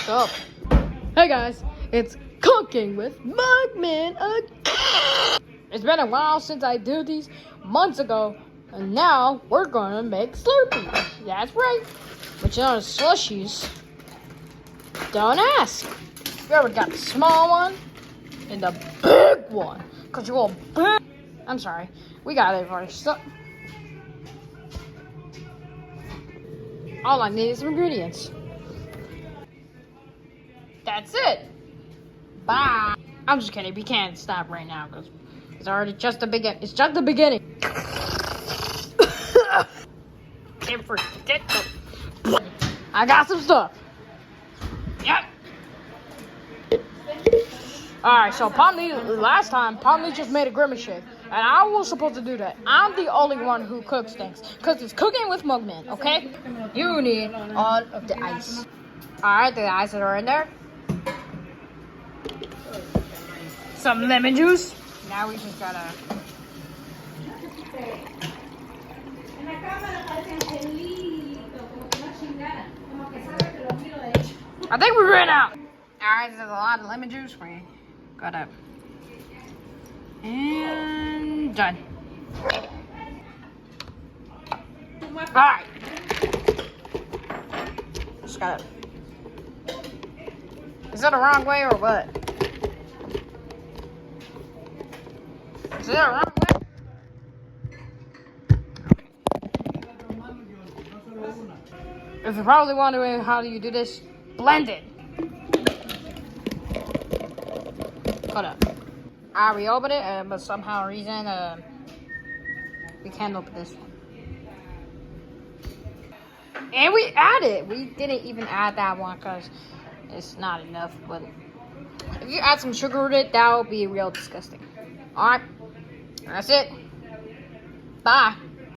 up? Hey guys, it's Cooking with Mugman. It's been a while since I did these months ago, and now we're gonna make Slurpees. That's right. But you know the slushies? Don't ask. We already got the small one and the big one. Cause you all big. I'm sorry. We got it first. All I need is some ingredients. That's it. Bye. I'm just kidding. We can't stop right now because it's already just the beginning. It's just the beginning. Can't forget the... I got some stuff. Yep. Alright, so last time, Pomni just made a grimace shake. And I was supposed to do that. I'm the only one who cooks things. Because it's Cooking with Mugman, okay? You need all of the ice. Alright, the ice are in there. Some lemon juice. Now we just gotta... I think we ran out. Alright, there's a lot of lemon juice. We gotta... And done. Alright. Just gotta... Is that the wrong way or what? Is that the wrong way? If you're probably wondering how do you do this, blend it. Hold up. We opened it, but somehow reason we can't open this one. And we added. We didn't even add that one because it's not enough. But if you add some sugar with it, that would be real disgusting. All right, that's it. Bye.